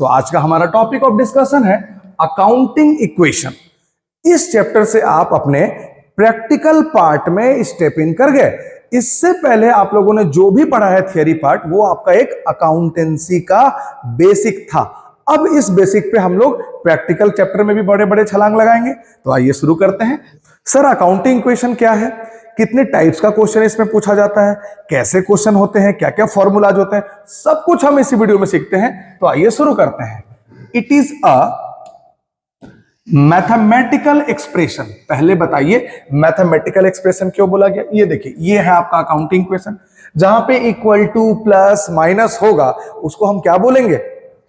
तो आज का हमारा टॉपिक ऑफ डिस्कशन है अकाउंटिंग इक्वेशन। इस चैप्टर से आप अपने प्रैक्टिकल पार्ट में स्टेप इन कर गए। इससे पहले आप लोगों ने जो भी पढ़ा है थियरी पार्ट, वो आपका एक अकाउंटेंसी का बेसिक था। अब इस बेसिक पे हम लोग प्रैक्टिकल चैप्टर में भी बड़े बड़े छलांग लगाएंगे। तो आइए शुरू करते हैं। सर, अकाउंटिंग इक्वेशन क्या है, कितने टाइप्स का क्वेश्चन इसमें पूछा जाता है, कैसे क्वेश्चन होते हैं, क्या क्या फॉर्मूलाज होते हैं, सब कुछ हम इसी वीडियो में सीखते हैं। तो आइए शुरू करते हैं। It is a mathematical expression. पहले बताइए मैथमेटिकल एक्सप्रेशन क्यों बोला गया। ये देखिए, ये है आपका अकाउंटिंग इक्वेशन। जहां पे इक्वल टू प्लस माइनस होगा उसको हम क्या बोलेंगे,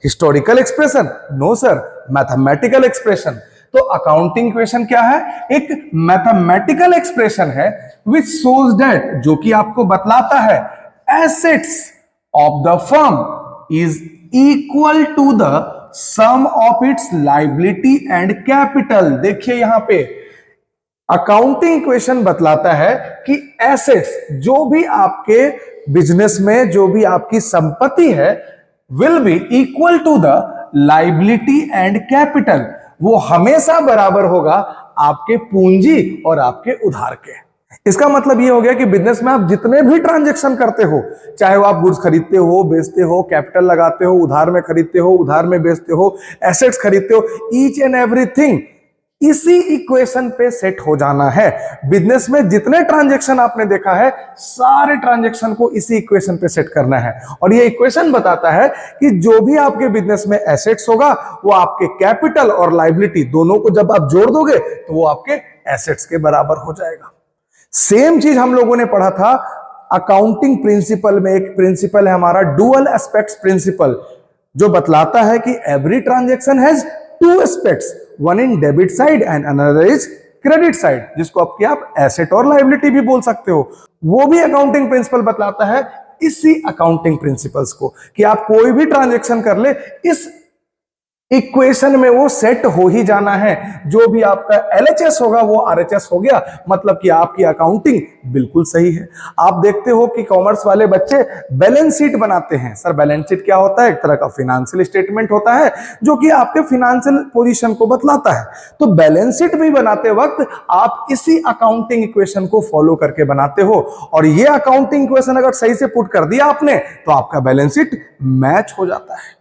historical expression? No sir, mathematical expression. तो अकाउंटिंग इक्वेशन क्या है, एक मैथमेटिकल एक्सप्रेशन है विच शोज दैट, जो कि आपको बतलाता है assets of the firm is equal to the sum of its liability and capital. देखिए यहां पे अकाउंटिंग इक्वेशन बतलाता है कि एसेट्स, जो भी आपके बिजनेस में जो भी आपकी संपत्ति है, will be equal to the liability and capital. वो हमेशा बराबर होगा आपके पूंजी और आपके उधार के। इसका मतलब ये हो गया कि बिजनेस में आप जितने भी ट्रांजैक्शन करते हो, चाहे वो आप गुड्स खरीदते हो, बेचते हो, कैपिटल लगाते हो, उधार में खरीदते हो, उधार में बेचते हो, एसेट्स खरीदते हो, ईच एंड एवरीथिंग इसी इक्वेशन पे सेट हो जाना है। बिजनेस में जितने ट्रांजैक्शन आपने देखा है, सारे ट्रांजैक्शन को इसी इक्वेशन पे सेट करना है। और ये इक्वेशन बताता है कि जो भी आपके बिजनेस में एसेट्स होगा, वो आपके कैपिटल और लायबिलिटी दोनों को जब आप जोड़ दोगे तो वो आपके एसेट्स के बराबर हो जाएगा। सेम चीज हम लोगों ने पढ़ा था अकाउंटिंग प्रिंसिपल में। एक प्रिंसिपल है हमारा डुअल एस्पेक्ट्स प्रिंसिपल, जो बतलाता है कि every transaction has two aspects, one in debit side and another is credit side, जिसको आप एसेट और लायबिलिटी भी बोल सकते हो। वो भी अकाउंटिंग प्रिंसिपल बतलाता है इसी अकाउंटिंग प्रिंसिपल्स को, कि आप कोई भी ट्रांजैक्शन कर ले, इस इक्वेशन में वो सेट हो ही जाना है। जो भी आपका एलएचएस होगा वो आरएचएस हो गया, मतलब कि आपकी अकाउंटिंग बिल्कुल सही है। आप देखते हो कि कॉमर्स वाले बच्चे बैलेंस शीट बनाते हैं। सर, बैलेंस शीट क्या होता है? एक तरह का फाइनेंशियल स्टेटमेंट होता है जो कि आपके फाइनेंशियल पोजीशन को बतलाता है। तो बैलेंस शीट भी बनाते वक्त आप इसी अकाउंटिंग इक्वेशन को फॉलो करके बनाते हो, और ये अकाउंटिंग इक्वेशन अगर सही से पुट कर दिया आपने तो आपका बैलेंस शीट मैच हो जाता है।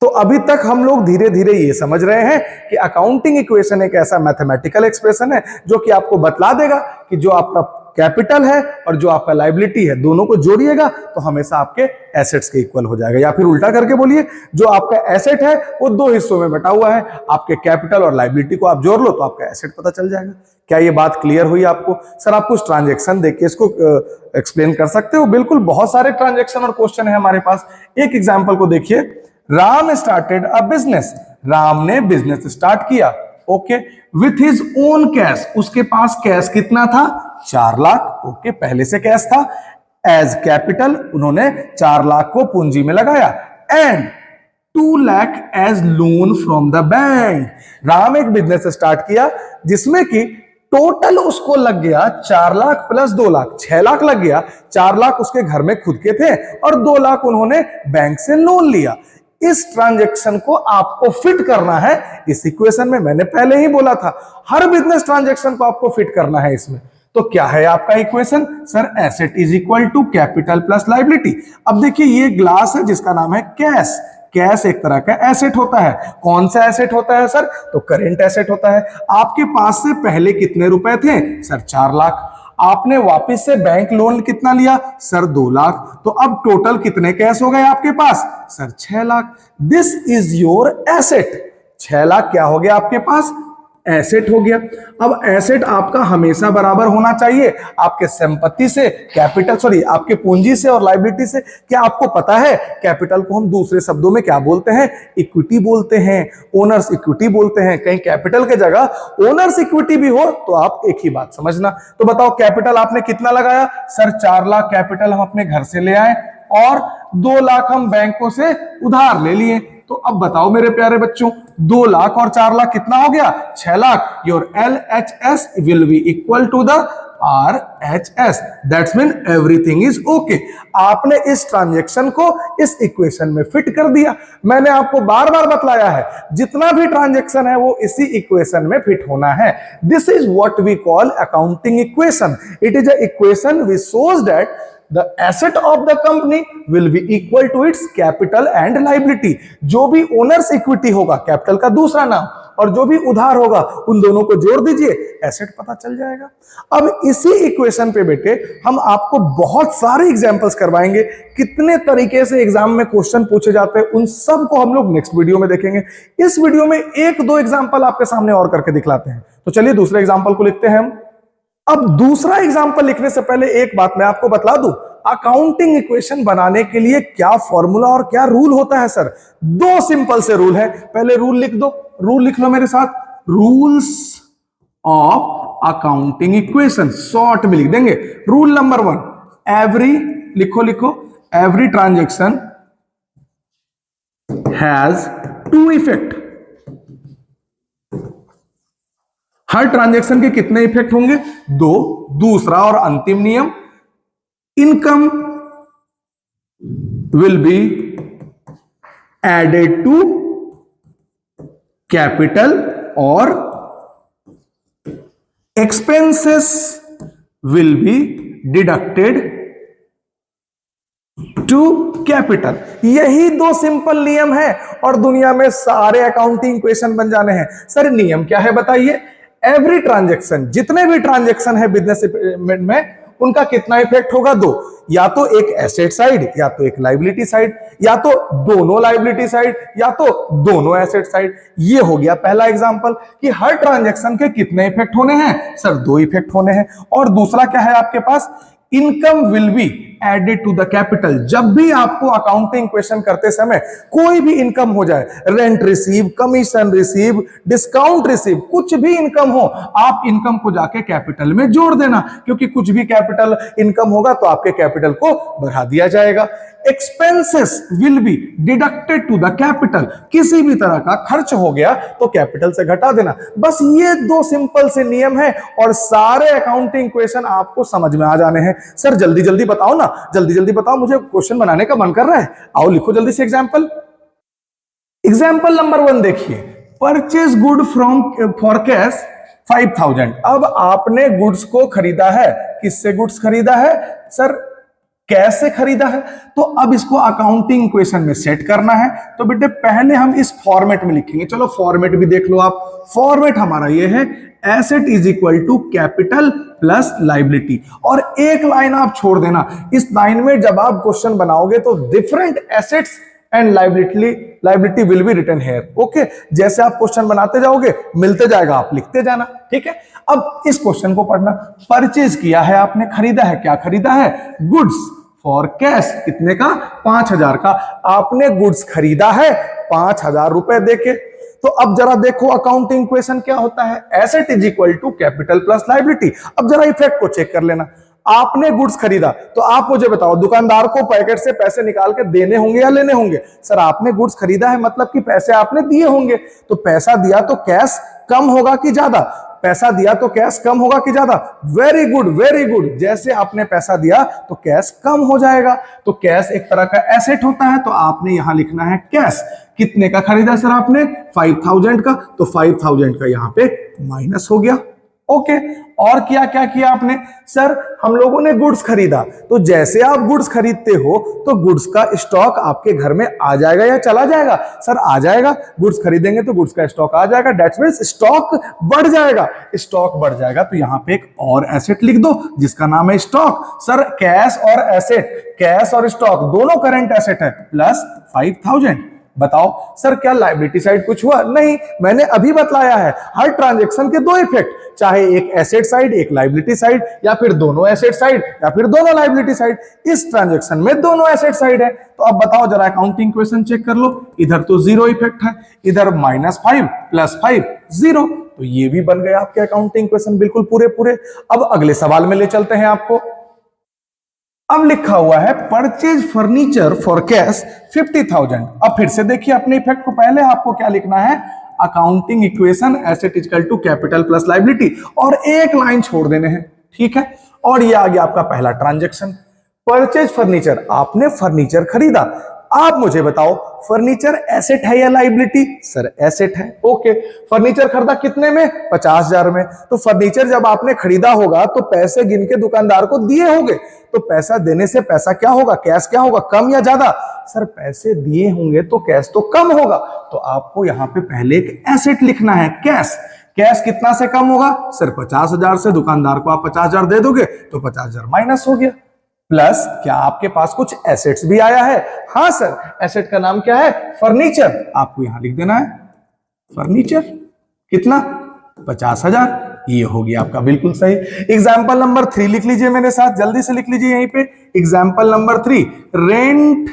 तो अभी तक हम लोग धीरे धीरे ये समझ रहे हैं कि अकाउंटिंग इक्वेशन एक ऐसा मैथमेटिकल एक्सप्रेशन है जो कि आपको बतला देगा कि जो आपका कैपिटल है और जो आपका लायबिलिटी है, दोनों को जोड़िएगा तो हमेशा आपके एसेट्स के इक्वल हो जाएगा। या फिर उल्टा करके बोलिए, जो आपका एसेट है वो दो हिस्सों में बटा हुआ है, आपके कैपिटल और लायबिलिटी को आप जोड़ लो तो आपका एसेट पता चल जाएगा। क्या ये बात क्लियर हुई आपको? सर, आप कुछ ट्रांजेक्शन देख के इसको एक्सप्लेन कर सकते हो? बिल्कुल, बहुत सारे ट्रांजेक्शन और क्वेश्चन है हमारे पास। एक एग्जाम्पल को देखिए, Ram started a business. Ram ने बिजनेस स्टार्ट किया, okay, with his own cash. उसके पास कैश कितना था? 4 लाख। ओके, पहले से कैश था। एज कैपिटल उन्होंने 4 लाख को पूंजी में लगाया, and 2 lakh as loan from the bank. Ram एक बिजनेस स्टार्ट किया जिसमें कि टोटल उसको लग गया 4 लाख प्लस 2 लाख, 6 लाख लग गया। 4 लाख उसके घर में खुद के थे और 2 लाख उन्होंने बैंक से लोन लिया। इस ट्रांजैक्शन को आपको फिट करना है इस इक्वेशन में। मैंने पहले ही बोला था, हर बिजनेस ट्रांजैक्शन को आपको फिट करना है इसमें। तो क्या है आपका equation? Sir, asset is equal to capital plus liability. अब देखिए, ये ग्लास है जिसका नाम है कैश। कैश एक तरह का एसेट होता है। कौन सा एसेट होता है सर? तो करेंट एसेट होता है। आपके पास से पहले कितने रुपए थे? सर, 4 लाख। आपने वापस से बैंक लोन कितना लिया? सर, 2 लाख। तो अब टोटल कितने कैश हो गए आपके पास? Sir, 6 lakh. This is your asset. 6 lakh क्या हो गया आपके पास? एसेट हो गया। अब एसेट आपका हमेशा बराबर होना चाहिए आपके संपत्ति से, आपके पूंजी से और लायबिलिटी से। क्या आपको पता है कैपिटल को हम दूसरे शब्दों में क्या बोलते हैं? इक्विटी बोलते हैं, ओनर्स इक्विटी बोलते हैं। कहीं कैपिटल के जगह ओनर्स इक्विटी भी हो तो आप एक ही बात समझना। तो बताओ, कैपिटल आपने कितना लगाया? सर, 4 लाख कैपिटल हम अपने घर से ले आए और 2 लाख हम बैंकों से उधार ले लिए। तो अब बताओ मेरे प्यारे बच्चों, 2 लाख और 4 लाख कितना हो गया? 6 lakh. Your LHS will be equal to the RHS, that's mean everything is okay. आपने इस ट्रांजेक्शन को इस इक्वेशन में फिट कर दिया। मैंने आपको बार बार बतलाया है जितना भी ट्रांजेक्शन है वो इसी इक्वेशन में फिट होना है। This is what we call accounting equation. It is a equation which shows that the asset of the company will be equal to its capital and liability। जो भी ओनर्स इक्विटी होगा, capital का दूसरा नाम, और जो भी उधार होगा, उन दोनों को जोड़ दीजिए, एसेट पता चल जाएगा। अब इसी इक्वेशन पे बेटे हम आपको बहुत सारे एग्जांपल्स करवाएंगे। कितने तरीके से एग्जाम में क्वेश्चन पूछे जाते हैं उन सब को हम लोग नेक्स्ट वीडियो में देखेंगे। इस वीडियो में एक दो एग्जांपल आपके सामने और करके दिखलाते हैं। तो चलिए दूसरे एग्जांपल को लिखते हैं हम। अब दूसरा एग्जांपल लिखने से पहले एक बात मैं आपको बतला दूं, अकाउंटिंग इक्वेशन बनाने के लिए क्या फॉर्मूला और क्या रूल होता है सर। दो सिंपल से रूल है। पहले रूल लिख दो, रूल लिख लो मेरे साथ, rules of accounting equation, short में लिख देंगे। रूल नंबर 1, एवरी, लिखो, every transaction has two effect. हर ट्रांजैक्शन के कितने इफेक्ट होंगे? 2। दूसरा और अंतिम नियम, income will be added to capital और expenses will be deducted to capital. यही दो सिंपल नियम है और दुनिया में सारे अकाउंटिंग इक्वेशन बन जाने हैं। सर नियम क्या है बताइए? एवरी ट्रांजैक्शन, जितने भी ट्रांजैक्शन है बिजनेस में, उनका कितना इफेक्ट होगा? 2। या तो एक एसेट साइड या तो एक लाइबिलिटी साइड, या तो दोनों लाइबिलिटी साइड या तो दोनों एसेट साइड। ये हो गया पहला एग्जांपल कि हर ट्रांजैक्शन के कितने इफेक्ट होने हैं सर? 2 इफेक्ट होने हैं। और दूसरा क्या है आपके पास? Income will be added to the capital. जब भी आपको अकाउंटिंग इक्वेशन करते समय कोई भी इनकम हो जाए, rent receive, commission receive, discount receive, कुछ भी इनकम हो, आप इनकम को जाके कैपिटल में जोड़ देना, क्योंकि कुछ भी कैपिटल इनकम होगा तो आपके कैपिटल को बढ़ा दिया जाएगा। Expenses will be deducted to the capital. किसी भी तरह का खर्च हो गया तो कैपिटल से घटा देना। बस ये दो सिंपल से नियम है और सारे अकाउंटिंग इक्वेशन आपको समझ में आ जाने हैं। सर जल्दी जल्दी बताओ ना, जल्दी जल्दी बताओ, मुझे क्वेश्चन बनाने का मन कर रहा है। आओ लिखो जल्दी से एग्जांपल। एग्जांपल नंबर 1 देखिए, purchase good from for cash 5000। अब आपने गुड्स को खरीदा है। किससे गुड्स खरीदा है सर? कैश से खरीदा है। तो अब इसको अकाउंटिंग इक्वेशन में सेट करना है। तो बेटे पहले हम इस फॉर्मेट में लिखेंगे। चलो फॉर्मेट भी देख लो आप। फॉर्मेट हमारा ये है, asset is equal to capital plus liability. और एक लाइन आप छोड़ देना। इस लाइन में जब आप क्वेश्चन बनाओगे तो different assets and liability will be written here. Okay, जैसे आप क्वेश्चन बनाते जाओगे मिलते जाएगा, आप लिखते जाना। ठीक है, अब इस क्वेश्चन को पढ़ना। परचेज किया है आपने, खरीदा है। क्या खरीदा है? Goods for cash. कितने का? 5000 का। आपने गुड्स खरीदा है 5000 रुपए देके। तो अब जरा देखो अकाउंटिंग इक्वेशन क्या होता है, asset is equal to capital plus liability. अब जरा इफेक्ट को चेक कर लेना। आपने गुड्स खरीदा तो आप मुझे बताओ, दुकानदार को पैकेट से पैसे निकाल के देने होंगे या लेने होंगे? सर आपने गुड्स खरीदा है मतलब कि पैसे आपने दिए होंगे। तो पैसा दिया तो कैश कम होगा कि ज्यादा? पैसा दिया तो कैश कम होगा कि ज्यादा? Very good, very good. जैसे आपने पैसा दिया तो कैश कम हो जाएगा। तो कैश एक तरह का एसेट होता है, तो आपने यहां लिखना है कैश। कितने का खरीदा सर आपने? 5000 का। तो 5000 का यहां पे माइनस हो गया। ओके, और क्या क्या किया आपने? सर हम लोगों ने गुड्स खरीदा, तो जैसे आप गुड्स खरीदते हो तो गुड्स का स्टॉक आपके घर में आ जाएगा या चला जाएगा? सर आ जाएगा। गुड्स खरीदेंगे तो गुड्स का स्टॉक आ जाएगा, दैट मींस स्टॉक बढ़ जाएगा। स्टॉक बढ़ जाएगा तो यहां पे एक और एसेट लिख दो जिसका नाम है स्टॉक। सर कैश और एसेट, कैश और स्टॉक दोनों करंट एसेट है, प्लस 5000। बताओ सर क्या लायबिलिटी साइड कुछ हुआ? नहीं, मैंने अभी बतलाया है हर ट्रांजैक्शन के 2 इफेक्ट, चाहे एक एसेट साइड एक लायबिलिटी साइड, या फिर दोनों एसेट साइड या फिर दोनों लायबिलिटी साइड। इस ट्रांजैक्शन में दोनों एसेट साइड है। तो अब बताओ जरा अकाउंटिंग इक्वेशन चेक कर लो। इधर तो 0 इफेक्ट है, इधर -5 + 5 0। तो ये भी बन गए आपके अकाउंटिंग इक्वेशन बिल्कुल पूरे पूरे। अब अगले सवाल में ले चलते हैं आपको। अब लिखा हुआ है परचेज फर्नीचर फॉर कैश 50,000। अब फिर से देखिए अपने इफेक्ट को। पहले आपको क्या लिखना है? Accounting equation asset equal to capital plus liability, और एक लाइन छोड़ देने हैं। ठीक है। और ये आ गया आपका पहला ट्रांजैक्शन, परचेज फर्नीचर। आपने फर्नीचर खरीदा। आप मुझे बताओ फर्नीचर एसेट है या लाइबिलिटी? सर एसेट है। ओके, फर्नीचर खरीदा कितने में? 50,000 में। तो फर्नीचर जब आपने खरीदा होगा तो पैसे गिन के दुकानदार को दिए होंगे, तो पैसा देने से पैसा क्या होगा, कैश क्या होगा, कम या ज्यादा? सर पैसे दिए होंगे तो कैश तो कम होगा, तो आपको यहां पे पहले एक एसेट लिखना है, कैश। कैश कितना से कम होगा? सर 50,000 से। दुकानदार को आप 50,000 दे दोगे तो 50,000 माइनस हो गया। प्लस क्या आपके पास कुछ एसेट्स भी आया है? हाँ सर, एसेट का नाम क्या है? फर्नीचर। आपको यहां लिख देना है फर्नीचर। कितना? 50,000। ये हो गया आपका बिल्कुल सही। एग्जाम्पल नंबर 3 लिख लीजिए मेरे साथ, जल्दी से लिख लीजिए यहीं पे। Example number 3, rent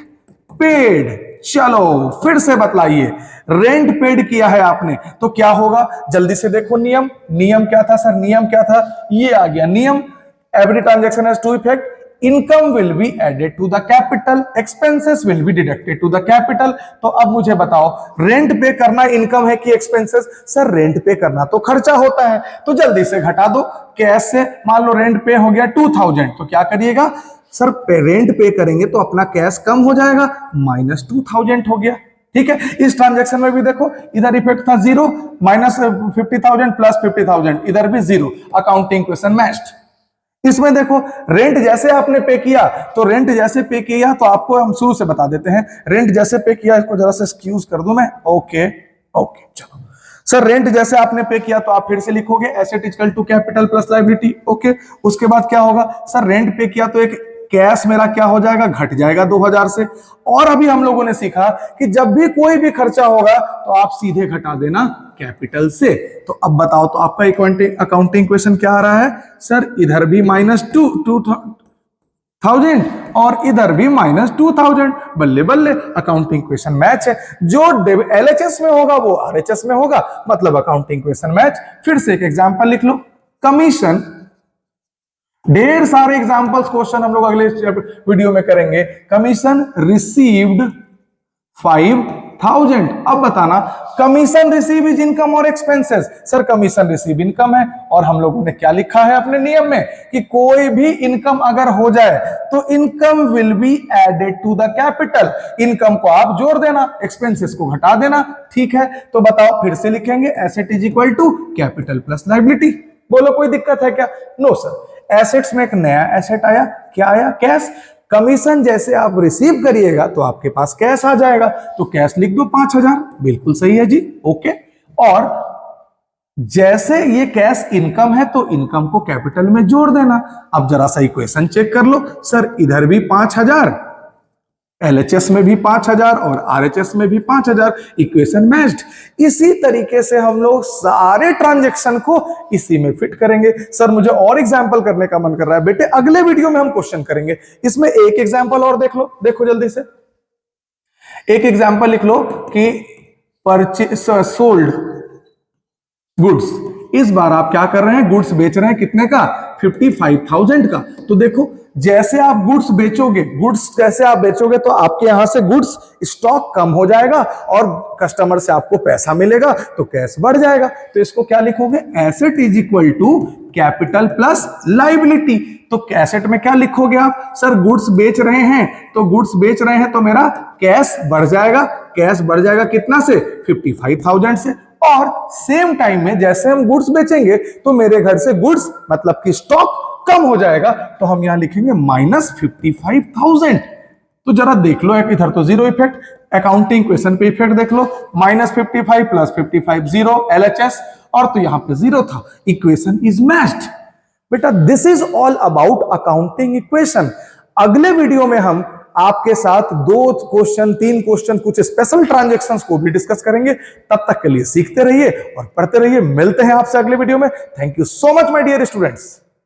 paid. चलो फिर से बतलाइए, रेंट पेड किया है आपने तो क्या होगा? जल्दी से देखो नियम। नियम क्या था सर? नियम क्या था? ये आ गया नियम, every transaction has two effect. Income will be added to the capital, expenses will be deducted to the capital. तो अब मुझे बताओ, रेंट पे करना इनकम है कि एक्सपेंसेस? सर रेंट पे करना तो खर्चा होता है, तो जल्दी से घटा दो कैश से। मान लो रेंट पे हो गया 2000, तो क्या करिएगा सर? रेंट पे करेंगे तो अपना कैश कम हो जाएगा, माइनस 2000 हो गया। ठीक है, इस ट्रांजैक्शन में भी देखो, इधर इफेक्ट था 0, माइनस 50,000 प्लस 50,000, इधर भी 0। Accounting question matched. इसमें देखो, रेंट जैसे आपने पे किया, तो रेंट जैसे पे किया तो आपको हम शुरू से बता देते हैं। रेंट जैसे पे किया, इसको जरा से एक्सक्यूज कर दूं मैं। ओके ओके, चलो सर, रेंट जैसे आपने पे किया तो आप फिर से लिखोगे asset equal to capital plus liability. Okay, उसके बाद क्या होगा सर? रेंट पे किया तो एक कैश मेरा क्या हो जाएगा? घट जाएगा 2000 से। और अभी हम लोगों ने सीखा कि जब भी कोई भी खर्चा होगा तो आप सीधे घटा देना कैपिटल से। तो अब बताओ, तो आपका अकाउंटिंग क्वेश्चन क्या आ रहा है? सर इधर भी माइनस 2000 और इधर भी माइनस 2000। बल्ले बल्ले, अकाउंटिंग क्वेश्चन मैच है। जो एलएचएस में होगा वो आरएचएस में होगा, मतलब अकाउंटिंग क्वेश्चन मैच। फिर से एक एग्जांपल लिख लो, कमीशन। ढेर सारे एग्जांपल्स क्वेश्चन हम लोग अगले वीडियो में करेंगे। Commission received 5,000। अब बताना, कमीशन रिसीव इज इनकम और expenses? Sir commission receive income है, और हम लोगों ने क्या लिखा है अपने नियम में कि कोई भी इनकम अगर हो जाए तो income will be added to the capital. Income को आप जोड़ देना, एक्सपेंसेस को घटा देना। ठीक है, तो बताओ फिर से लिखेंगे, asset is equal to capital plus liability. बोलो कोई दिक्कत है क्या? No sir. एसेट्स में एक नया एसेट आया, क्या आया? कैश। कमीशन जैसे आप रिसीव करिएगा तो आपके पास कैश आ जाएगा, तो कैश लिख दो 5,000। बिल्कुल सही है जी। ओके, और जैसे ये कैश इनकम है तो इनकम को कैपिटल में जोड़ देना। अब जरा सा इक्वेशन चेक कर लो, सर इधर भी 5,000, एलएचएस में भी 5,000 और आरएचएस में भी 5,000। Equation matched. इसी तरीके से हम लोग सारे ट्रांजैक्शन को इसी में फिट करेंगे। सर मुझे और एग्जांपल करने का मन कर रहा है। बेटे अगले वीडियो में हम क्वेश्चन करेंगे। इसमें एक एग्जांपल और देख लो, देखो जल्दी से। एक एग्जांपल लिख लो कि परचेज सोल्ड गुड्स। इस बार आप क्या कर रहे हैं? गुड्स बेच रहे हैं, कितने का? 55,000 का। तो देखो, जैसे आप गुड्स बेचोगे, गुड्स जैसे आप बेचोगे तो आपके यहां से गुड्स स्टॉक कम हो जाएगा और कस्टमर से आपको पैसा मिलेगा तो कैश बढ़ जाएगा। तो इसको क्या लिखोगे? Asset is equal to capital plus liability. तो एसेट में क्या लिखोगे आप? सर गुड्स बेच रहे हैं, तो गुड्स बेच रहे हैं तो मेरा कैश बढ़ जाएगा। कैश बढ़ जाएगा कितना से? 55,000 से। और सेम टाइम में जैसे हम गुड्स बेचेंगे तो मेरे घर से गुड्स मतलब कि स्टॉक कम हो जाएगा, तो हम यहां लिखेंगे माइनस 55,000। तो जरा देख लो, एक इधर तो 0 इफेक्ट, अकाउंटिंग क्वेश्चन पे इफेक्ट देख लो, माइनस 55 प्लस 55 0 एलएचएस, और तो यहां पे 0 था। Equation is matched. बेटा this is all about accounting equation. अगले वीडियो में हम आपके साथ 2 क्वेश्चन 3 क्वेश्चन कुछ स्पेशल ट्रांजैक्शंस को भी डिस्कस करेंगे। तब तक के लिए सीखते रहिए और पढ़ते रहिए। मिलते हैं आपसे अगले वीडियो में। Thank you so much my dear students.